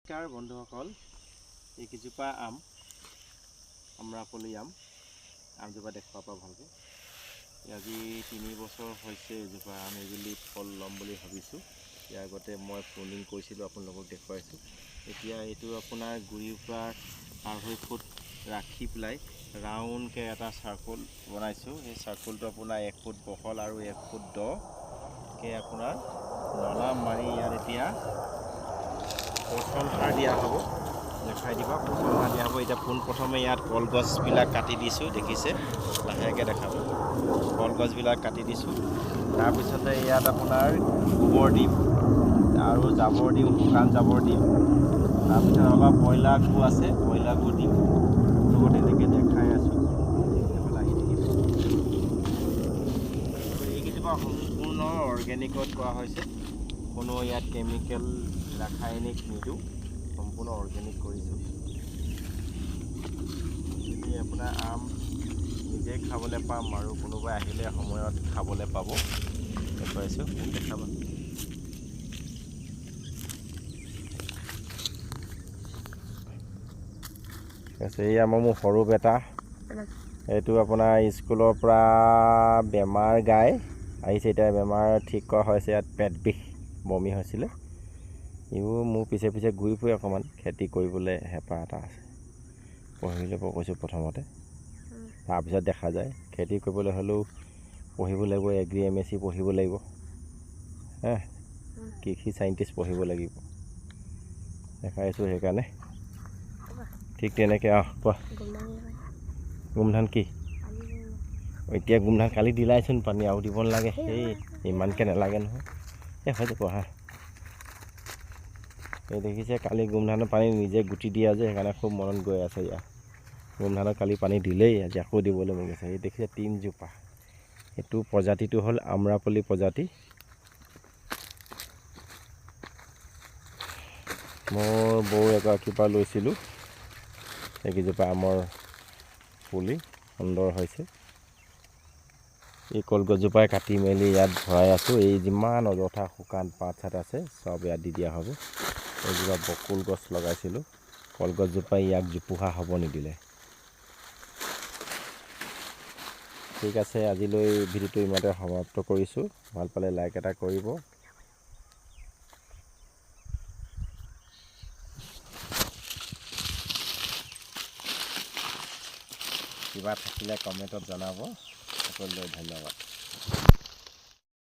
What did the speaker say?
নমস্কাৰ বন্ধুসকল, এইকেইজোপা আম আমৰাপলি আমজোপা দেখুৱাব ভালকৈ। আজি 3 বছৰ হৈছে এজোপা আম এজুলি ফল ল'ম বুলি ভাবিছোঁ। ইয়াৰ আগতে মই প্ৰুনিং কৰিছিলোঁ, আপোনালোকক দেখুৱাইছোঁ। এতিয়া এইটো আপোনাৰ গুৰিৰ পৰা 2.5 ফুট ৰাখি পেলাই ৰাউণ্ডকৈ এটা চাৰ্কুল বনাইছোঁ। সেই চাৰ্কুলটো আপোনাৰ 1 ফুট বহল আৰু 1 ফুট দকৈ আপোনাৰ নলা মাৰি ইয়াত এতিয়া পচন সাৰ দিয়া হ'ব। দেখাই দিবা, পচন সাৰ দিয়া হ'ব। এতিয়া পোনপ্ৰথমে ইয়াত কলগছবিলাক কাটি দিছোঁ, দেখিছে, লাহেকৈ দেখাব। কলগছবিলাক কাটি দিছোঁ। তাৰপিছতে ইয়াত আপোনাৰ গোবৰ দিম আৰু জাবৰ দিম, শুকান জাবৰ দিম। তাৰপিছত অলপ ব্ৰইলাৰ গু আছে, ব্ৰইলাৰ গু দিম। লগত এনেকৈ দেখাই আছোঁ, আহি থাকিব। এইকেইজোপা সম্পূৰ্ণ অৰ্গেনিকত কৰা হৈছে, কোনো ইয়াত কেমিকেল ৰাসায়নিক নিদিওঁ, সম্পূৰ্ণ অৰ্গেনিক কৰিছোঁ। যদি আপোনাৰ আম নিজে খাবলৈ পাম আৰু কোনোবাই আহিলে সময়ত খাবলৈ পাব, দেখুৱাইছোঁ, দেখাবা। ঠিক আছে, এই আমাৰ মোৰ সৰু বেটা, এইটো আপোনাৰ স্কুলৰ পৰা বেমাৰ গাই আহিছে। এতিয়া বেমাৰ ঠিক কৰা হৈছে, ইয়াত পেট বিষ, বমি হৈছিলে। ইও মোৰ পিছে পিছে ঘূৰি ফুৰে। অকণমান খেতি কৰিবলৈ হেঁপাহ এটা আছে। পঢ়ি ল'ব কৈছোঁ প্ৰথমতে, তাৰপিছত দেখা যায়। খেতি কৰিবলৈ হ'লেও পঢ়িব লাগিব, এগ্ৰি MSc পঢ়িব লাগিব, কৃষি চাইণ্টিষ্ট পঢ়িব লাগিব। দেখাইছোঁ সেইকাৰণে। ঠিক তেনেকৈ কোৱা, গোমধান কি? এতিয়া গোমধান কালি দিলাইচোন পানী, আৰু দিব নালাগে। এই ইমানকৈ নালাগে নহয়, হৈ যাব এই দেখিছে, কালি গোমধানৰ পানী নিজে গুটি দিয়া যে, সেইকাৰণে খুব মনত গৈ আছে। ইয়াৰ গোমধানৰ কালি পানী দিলেই, আজি আকৌ দিবলৈ মন গৈছে। এই দেখিছে 3 জোপা। এইটো প্ৰজাতিটো হ'ল আমৰাপলি প্ৰজাতি। মোৰ বৌ এগৰাকীৰ পৰা লৈছিলোঁ এইকেইজোপা আমৰ পুলি, সুন্দৰ হৈছে। এই কলগছজোপাই কাটি মেলি ইয়াত ভৰাই আছোঁ। এই যিমান অযথা শুকান পাত চাত আছে চব ইয়াত দি দিয়া হ'ব। এইজোপা বকুল গছ লগাইছিলোঁ, কলগছজোপাই ইয়াক জোপোহা হ'ব নিদিলে। ঠিক আছে, আজিলৈ ভিডিঅ'টো ইমানতে সমাপ্ত কৰিছোঁ। ভাল পালে লাইক এটা কৰিব। কিবা থাকিলে কমেণ্টত জনাব। সকলোলৈ ধন্যবাদ।